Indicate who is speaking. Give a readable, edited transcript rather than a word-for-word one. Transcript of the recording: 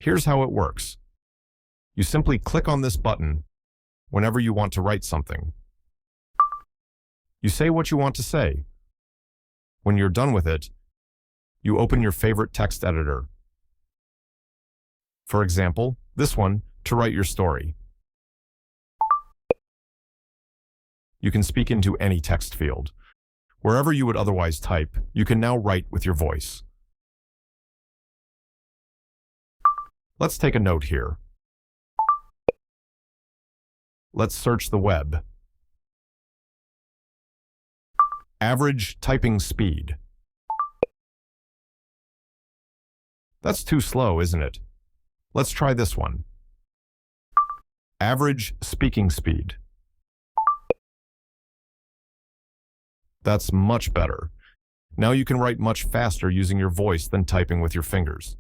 Speaker 1: Here's how it works. You simply click on this button whenever you want to write something. You say what you want to say. When you're done with it, you open your favorite text editor. For example, this one, to write your story. You can speak into any text field. Wherever you would otherwise type, you can now write with your voice. Let's take a note here. Let's search the web. Average typing speed. That's too slow, isn't it? Let's try this one. Average speaking speed. That's much better. Now you can write much faster using your voice than typing with your fingers.